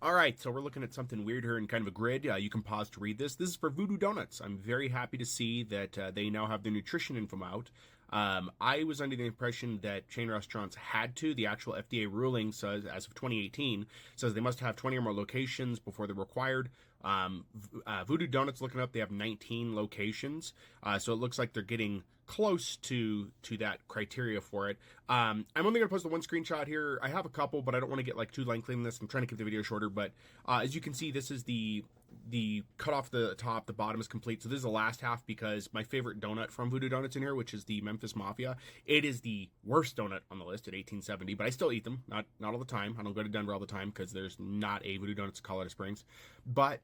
All right, so we're looking at something weird here in kind of a grid. You can pause to read this. This is for Voodoo Doughnut. I'm very happy to see that they now have their nutrition info out. I was under the impression that chain restaurants had to. The actual FDA ruling says, as of 2018, says they must have 20 or more locations before they're required. Voodoo Doughnut's looking up, they have 19 locations, so it looks like they're getting close to that criteria for it. I'm only going to post the one screenshot here. I have a couple, but I don't want to get like too lengthy in this. I'm trying to keep the video shorter, but as you can see, this is the cut off the top, the bottom is complete. So this is the last half because my favorite donut from Voodoo Doughnut's in here, which is the Memphis Mafia. It is the worst donut on the list at 1870, but I still eat them. Not all the time. I don't go to Denver all the time because there's not a Voodoo Doughnut's in Colorado Springs. But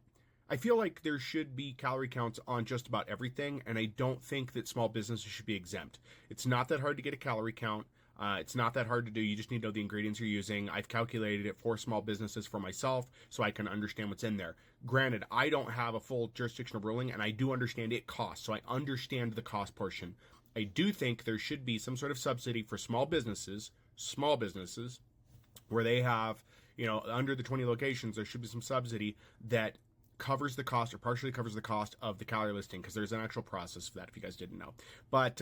I feel like there should be calorie counts on just about everything, and I don't think that small businesses should be exempt. It's not that hard to get a calorie count. It's not that hard to do. You just need to know the ingredients you're using. I've calculated it for small businesses for myself so I can understand what's in there. Granted, I don't have a full jurisdictional ruling, and I do understand it costs, so I understand the cost portion. I do think there should be some sort of subsidy for small businesses, where they have, under the 20 locations, there should be some subsidy that covers the cost or partially covers the cost of the calorie listing, because there's an actual process for that if you guys didn't know. But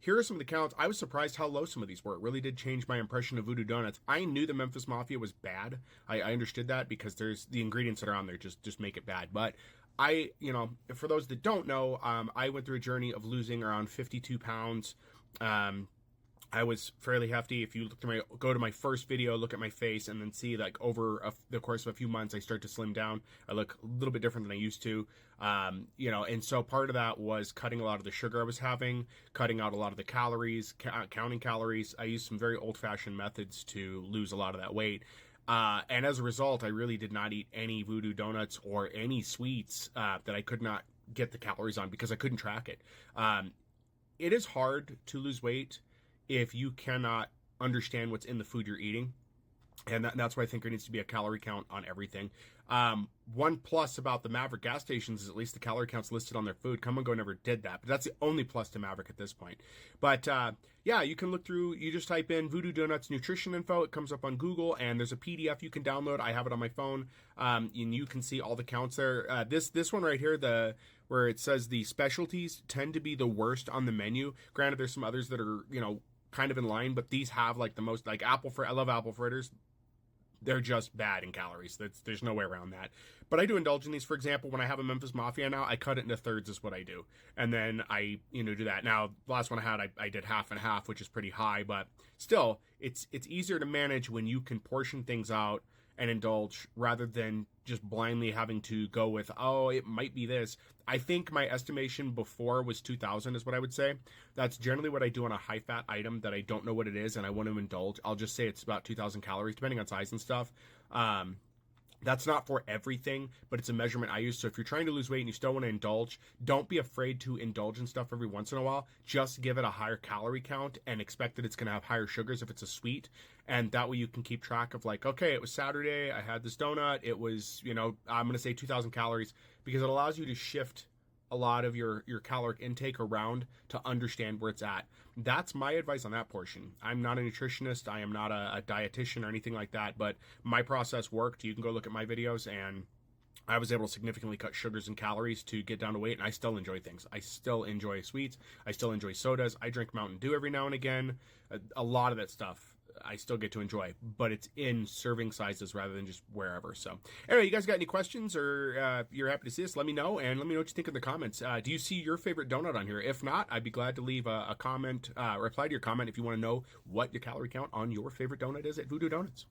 here are some of the counts. I was surprised how low some of these were. It really did change my impression of Voodoo Doughnut. I knew the Memphis Mafia was bad. I understood that because there's the ingredients that are on there just make it bad. But for those that don't know, I went through a journey of losing around 52 pounds. I was fairly hefty. If you go to my first video, look at my face, and then see like over the course of a few months, I start to slim down. I look a little bit different than I used to, and so part of that was cutting a lot of the sugar I was having, cutting out a lot of the calories, counting calories. I used some very old-fashioned methods to lose a lot of that weight. And as a result, I really did not eat any Voodoo Doughnut or any sweets that I could not get the calories on because I couldn't track it. It is hard to lose weight if you cannot understand what's in the food you're eating. And that's why I think there needs to be a calorie count on everything. One plus about the Maverick gas stations is at least the calorie counts listed on their food. Come and Go never did that, but that's the only plus to Maverick at this point. But yeah, you can look through, you just type in Voodoo Doughnut's nutrition info. It comes up on Google, and there's a PDF you can download. I have it on my phone, and you can see all the counts there. This one right here, where it says the specialties tend to be the worst on the menu. Granted, there's some others that are, kind of in line, but these have like the most, like apple fritter. I love apple fritters. They're just bad in calories. There's no way around that. But I do indulge in these. For example, when I have a Memphis Mafia now, I cut it into thirds is what I do. And then I, do that. Now, the last one I had, I did half and half, which is pretty high, but still, it's easier to manage when you can portion things out and indulge rather than just blindly having to go with, oh, it might be this. I think my estimation before was 2,000 is what I would say. That's generally what I do on a high-fat item that I don't know what it is and I want to indulge. I'll just say it's about 2,000 calories, depending on size and stuff. That's not for everything, but it's a measurement I use. So if you're trying to lose weight and you still want to indulge, don't be afraid to indulge in stuff every once in a while. Just give it a higher calorie count and expect that it's going to have higher sugars if it's a sweet. And that way you can keep track of like, okay, it was Saturday, I had this donut. It was, I'm going to say 2,000 calories, because it allows you to shift a lot of your caloric intake around to understand where it's at. That's my advice on that portion. I'm not a nutritionist. I am not a dietitian or anything like that, but my process worked. You can go look at my videos, and I was able to significantly cut sugars and calories to get down to weight, and I still enjoy things. I still enjoy sweets. I still enjoy sodas. I drink Mountain Dew every now and again. A lot of that stuff I still get to enjoy, but it's in serving sizes rather than just wherever. So anyway, you guys got any questions, or if you're happy to see this, let me know, and let me know what you think in the comments. Do you see your favorite donut on here? If not, I'd be glad to leave a comment, reply to your comment if you want to know what your calorie count on your favorite donut is at Voodoo Doughnut.